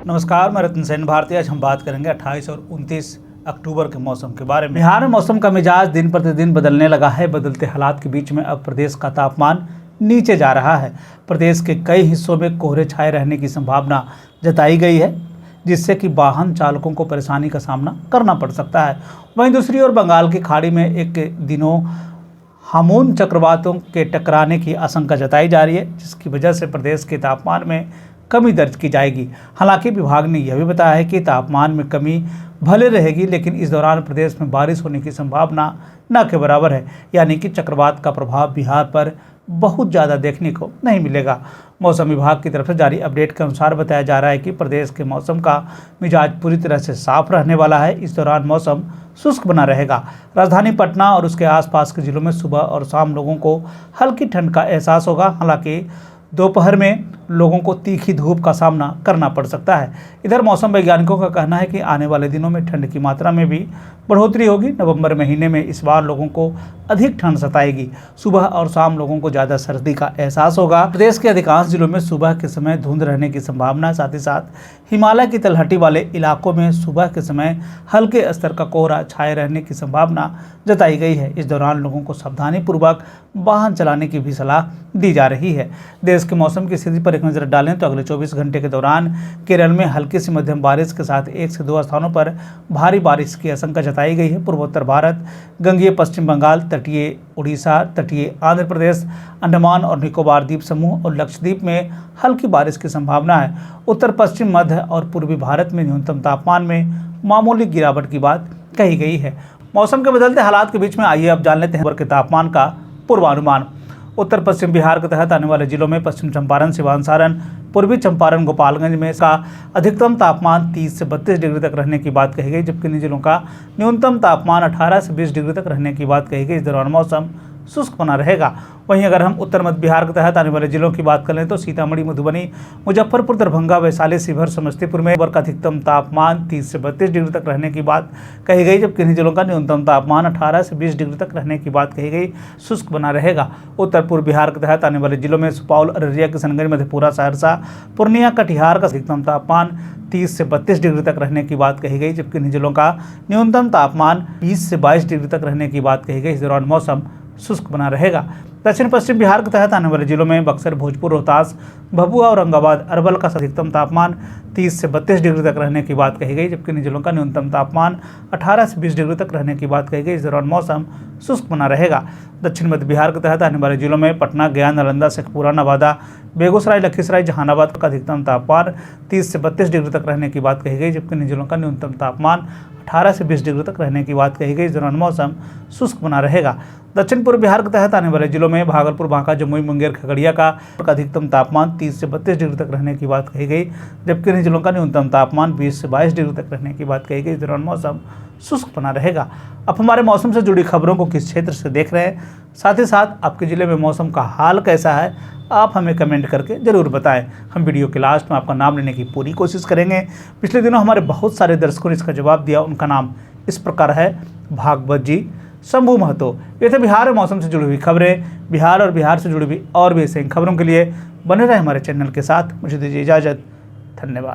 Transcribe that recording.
नमस्कार, मैं रतन सेन भारती। आज हम बात करेंगे 28 और 29 अक्टूबर के मौसम के बारे में। बिहार में मौसम का मिजाज दिन प्रतिदिन बदलने लगा है। बदलते हालात के बीच में अब प्रदेश का तापमान नीचे जा रहा है। प्रदेश के कई हिस्सों में कोहरे छाए रहने की संभावना जताई गई है, जिससे कि वाहन चालकों को परेशानी का सामना करना पड़ सकता है। वहीं दूसरी ओर बंगाल की खाड़ी में एक दिनों हामून चक्रवातों के टकराने की आशंका जताई जा रही है, जिसकी वजह से प्रदेश के तापमान में कमी दर्ज की जाएगी। हालांकि विभाग ने यह भी बताया है कि तापमान में कमी भले रहेगी, लेकिन इस दौरान प्रदेश में बारिश होने की संभावना न के बराबर है, यानी कि चक्रवात का प्रभाव बिहार पर बहुत ज़्यादा देखने को नहीं मिलेगा। मौसम विभाग की तरफ से जारी अपडेट के अनुसार बताया जा रहा है कि प्रदेश के मौसम का मिजाज पूरी तरह से साफ रहने वाला है। इस दौरान मौसम शुष्क बना रहेगा। राजधानी पटना और उसके आसपास के जिलों में सुबह और शाम लोगों को हल्की ठंड का एहसास होगा। हालांकि दोपहर में लोगों को तीखी धूप का सामना करना पड़ सकता है। इधर मौसम वैज्ञानिकों का कहना है कि आने वाले दिनों में ठंड की मात्रा में भी बढ़ोतरी होगी। नवंबर महीने में इस बार लोगों को अधिक ठंड सताएगी। सुबह और शाम लोगों को ज़्यादा सर्दी का एहसास होगा। प्रदेश के अधिकांश जिलों में सुबह के समय धुंध रहने की संभावना है। साथ ही साथ हिमालय की तलहटी वाले इलाकों में सुबह के समय हल्के स्तर का कोहरा छाए रहने की संभावना जताई गई है। इस दौरान लोगों को सावधानीपूर्वक वाहन चलाने की भी सलाह दी जा रही है। देश के मौसम की स्थिति पर एक नजर डालें तो अगले 24 घंटे के दौरान केरल में हल्की से मध्यम बारिश के साथ 1 से 2 स्थानों पर भारी बारिश की आशंका जताई गई है। पूर्वोत्तर भारत, गंगीय पश्चिम बंगाल, तटीय उड़ीसा, तटीय आंध्र प्रदेश, अंडमान और निकोबार द्वीप समूह और लक्षद्वीप में हल्की बारिश की संभावना है। उत्तर पश्चिम, मध्य और पूर्वी भारत में न्यूनतम तापमान में मामूली गिरावट की बात कही गई है। मौसम के बदलते हालात के बीच में आइए अब जान लेते हैं के तापमान का पूर्वानुमान। उत्तर पश्चिम बिहार के तहत आने वाले जिलों में पश्चिम चंपारण, सिवान, सारण, पूर्वी चंपारण, गोपालगंज में इसका अधिकतम तापमान 30 से 32 डिग्री तक रहने की बात कही गई, जबकि इन जिलों का न्यूनतम तापमान 18 से 20 डिग्री तक रहने की बात कही गई। इस दौरान मौसम शुष्क बना रहेगा। वहीं अगर हम उत्तर मध्य बिहार के तहत आने वाले जिलों की बात करें तो सीतामढ़ी, मधुबनी, मुजफ्फरपुर, दरभंगा, वैशाली, शिवहर, समस्तीपुर में का अधिकतम तापमान 30 से 32 डिग्री तक रहने की बात कही गई, जबकि इन जिलों का न्यूनतम तापमान 18 से 20 डिग्री तक रहने की बात कही गई। शुष्क बना रहेगा। उत्तर पूर्व बिहार के तहत आने वाले जिलों में सुपौल, अररिया, किशनगंज, मधेपुरा, सहरसा, पूर्णिया, कटिहार का अधिकतम तापमान 30 से 32 डिग्री तक रहने की बात कही गई, जबकि इन जिलों का न्यूनतम तापमान 20 से 22 डिग्री तक रहने की बात कही गई। इस दौरान मौसम शुष्क बना रहेगा। दक्षिण पश्चिम बिहार के तहत आने वाले जिलों में बक्सर, भोजपुर, रोहतास, भभुआ, औरंगाबाद, अरवल का अधिकतम तापमान 30 से 32 डिग्री तक रहने की बात कही गई, जबकि इन जिलों का न्यूनतम तापमान 18 से 20 डिग्री तक रहने की बात कही गई। इस दौरान मौसम शुष्क बना रहेगा। दक्षिण मध्य बिहार के तहत आने वाले जिलों में पटना, गया, नालंदा, शेखपुरा, नवादा, बेगूसराय, लखीसराय, जहानाबाद का अधिकतम तापमान 30 से 32 डिग्री तक रहने की बात कही गई, जबकि इन जिलों का न्यूनतम तापमान 18 से 20 डिग्री तक रहने की बात कही गई। इस दौरान मौसम शुष्क बना रहेगा। दक्षिण पूर्व बिहार के तहत आने वाले जिलों में भागलपुर, बांका, जमुई, मुंगेर, खगड़िया का अधिकतम तापमान 30 से 32 डिग्री तक रहने की बात कही गई, जबकि इन जिलों का न्यूनतम तापमान 20 से 22 डिग्री तक रहने की बात कही गई। इस दौरान मौसम शुष्क बना रहेगा। अब हमारे मौसम से जुड़ी खबरों को किस क्षेत्र से देख रहे हैं, साथ ही साथ आपके ज़िले में मौसम का हाल कैसा है, आप हमें कमेंट करके ज़रूर बताएं। हम वीडियो के लास्ट में आपका नाम लेने की पूरी कोशिश करेंगे। पिछले दिनों हमारे बहुत सारे दर्शकों ने इसका जवाब दिया। उनका नाम इस प्रकार है: भागवत जी, शंभू महतो। ये थे बिहार और मौसम से जुड़ी हुई खबरें। बिहार और बिहार से जुड़ी हुई और भी ऐसी खबरों के लिए बने रहे हमारे चैनल के साथ। मुझे दीजिए इजाज़त। धन्यवाद।